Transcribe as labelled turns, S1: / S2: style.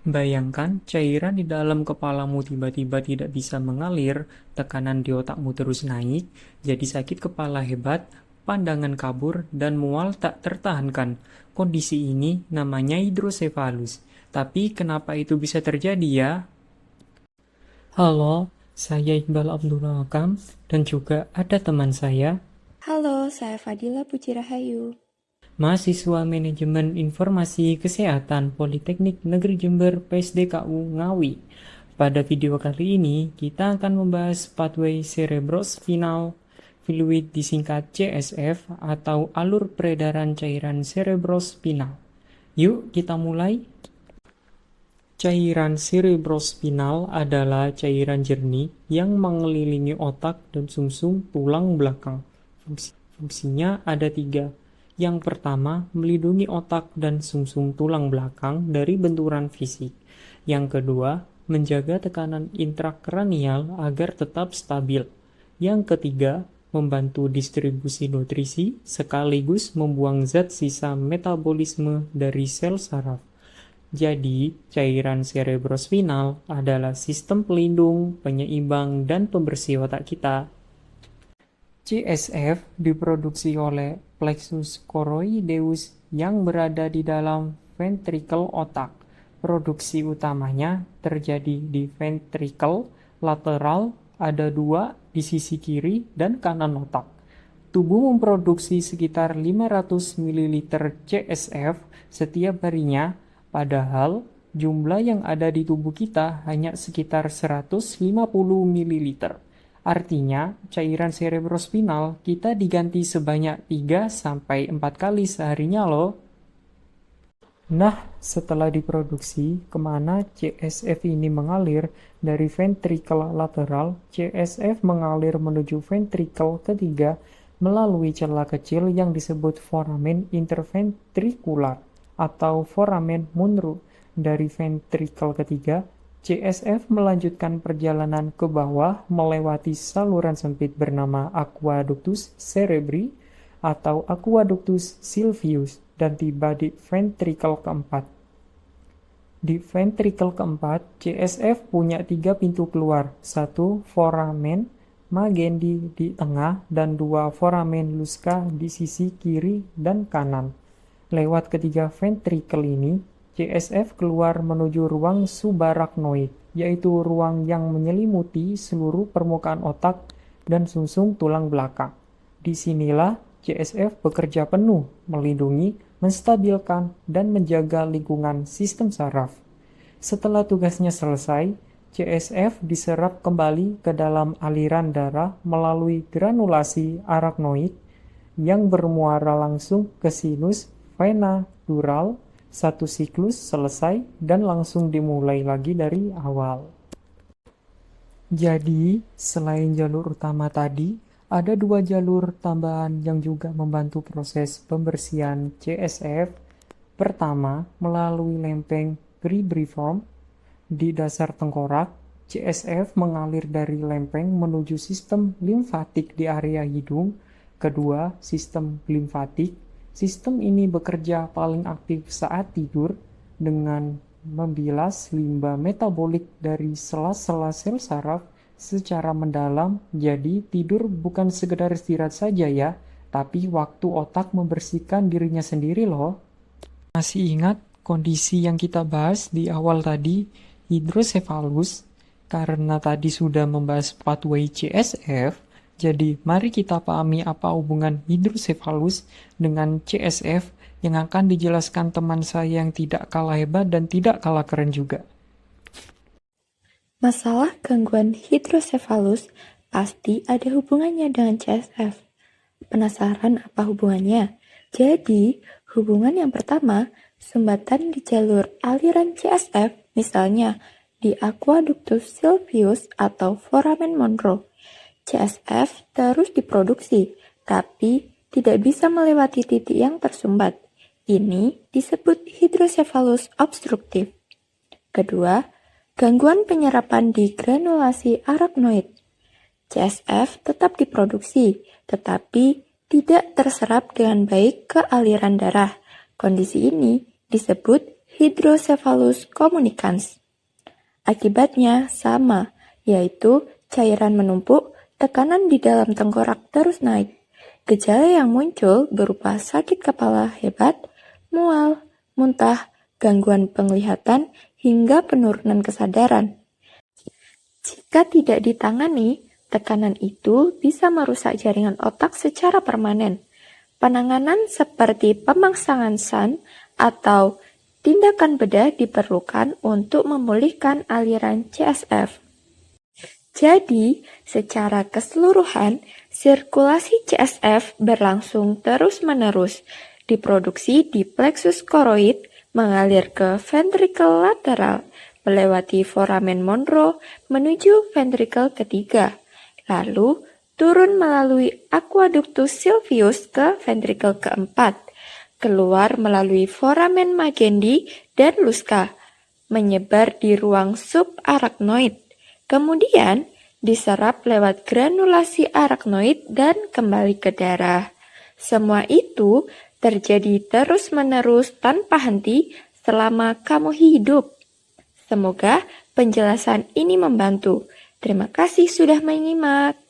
S1: Bayangkan cairan di dalam kepalamu tiba-tiba tidak bisa mengalir, tekanan di otakmu terus naik, jadi sakit kepala hebat, pandangan kabur, dan mual tak tertahankan. Kondisi ini namanya hidrosefalus. Tapi kenapa itu bisa terjadi ya? Halo, saya Iqbal Abdul Hakam, dan juga ada teman saya,
S2: Halo, saya Fadila Puji Rahayu.
S1: mahasiswa Manajemen Informasi Kesehatan Politeknik Negeri Jember PSDKU Ngawi. Pada video kali ini, kita akan membahas pathway cerebrospinal fluid disingkat CSF atau alur peredaran cairan cerebrospinal. Yuk, kita mulai. Cairan cerebrospinal adalah cairan jernih yang mengelilingi otak dan sumsum tulang belakang. Fungsinya ada tiga. Yang pertama, melindungi otak dan sumsum tulang belakang dari benturan fisik. Yang kedua, menjaga tekanan intrakranial agar tetap stabil. Yang ketiga, membantu distribusi nutrisi sekaligus membuang zat sisa metabolisme dari sel saraf. Jadi, cairan cerebrospinal adalah sistem pelindung, penyeimbang, dan pembersih otak kita. CSF diproduksi oleh plexus choroideus yang berada di dalam ventricle otak. Produksi utamanya terjadi di ventricle lateral, ada dua di sisi kiri dan kanan otak. Tubuh memproduksi sekitar 500 ml CSF setiap harinya, padahal jumlah yang ada di tubuh kita hanya sekitar 150 ml. Artinya, cairan cerebrospinal kita diganti sebanyak 3-4 kali seharinya loh. Nah, setelah diproduksi, kemana CSF ini mengalir? Dari ventricle lateral, CSF mengalir menuju ventricle ketiga melalui celah kecil yang disebut foramen interventrikular atau foramen Monro. Dari ventricle ketiga, CSF melanjutkan perjalanan ke bawah melewati saluran sempit bernama aqueductus cerebri atau aqueductus sylvius dan tiba di ventricle keempat. Di ventricle keempat, CSF punya 3 pintu keluar, satu foramen Magendie di tengah dan 2 foramen Luska di sisi kiri dan kanan. Lewat ketiga ventricle ini, CSF keluar menuju ruang subarachnoid, yaitu ruang yang menyelimuti seluruh permukaan otak dan sumsum tulang belakang. Disinilah CSF bekerja penuh, melindungi, menstabilkan, dan menjaga lingkungan sistem saraf. Setelah tugasnya selesai, CSF diserap kembali ke dalam aliran darah melalui granulasi arachnoid yang bermuara langsung ke sinus vena dural. Satu siklus selesai dan langsung dimulai lagi dari awal. Jadi, selain jalur utama tadi, ada 2 jalur tambahan yang juga membantu proses pembersihan CSF. Pertama, melalui lempeng cribriform di dasar tengkorak, CSF mengalir dari lempeng menuju sistem limfatik di area hidung. Kedua, sistem limfatik. Sistem ini bekerja paling aktif saat tidur dengan membilas limbah metabolik dari sela-sela sel saraf secara mendalam. Jadi tidur bukan sekedar istirahat saja ya, tapi waktu otak membersihkan dirinya sendiri loh. Masih ingat kondisi yang kita bahas di awal tadi, hidrosefalus? Karena tadi sudah membahas pathway CSF, jadi mari kita pahami apa hubungan hidrosefalus dengan CSF yang akan dijelaskan teman saya yang tidak kalah hebat dan tidak kalah keren juga.
S2: Masalah gangguan hidrosefalus pasti ada hubungannya dengan CSF. Penasaran apa hubungannya? Jadi, hubungan yang pertama, sumbatan di jalur aliran CSF, misalnya di aqueductus sylvius atau foramen Monro. CSF terus diproduksi, tapi tidak bisa melewati titik yang tersumbat. Ini disebut hidrosefalus obstruktif. Kedua, gangguan penyerapan di granulasi arachnoid. CSF tetap diproduksi, tetapi tidak terserap dengan baik ke aliran darah. Kondisi ini disebut hydrocephalus communicans. Akibatnya sama, yaitu cairan menumpuk, tekanan di dalam tengkorak terus naik. Gejala yang muncul berupa sakit kepala hebat, mual, muntah, gangguan penglihatan, hingga penurunan kesadaran. Jika tidak ditangani, tekanan itu bisa merusak jaringan otak secara permanen. Penanganan seperti pemangsangan SAN atau tindakan bedah diperlukan untuk memulihkan aliran CSF. Jadi, secara keseluruhan, sirkulasi CSF berlangsung terus-menerus, diproduksi di plexus koroid, mengalir ke ventrikel lateral, melewati foramen Monro menuju ventrikel ketiga, lalu turun melalui aqueductus sylvius ke ventrikel keempat, keluar melalui foramen Magendie dan Luska, menyebar di ruang subarachnoid, kemudian diserap lewat granulasi arachnoid dan kembali ke darah. Semua itu terjadi terus-menerus tanpa henti selama kamu hidup. Semoga penjelasan ini membantu. Terima kasih sudah menyimak.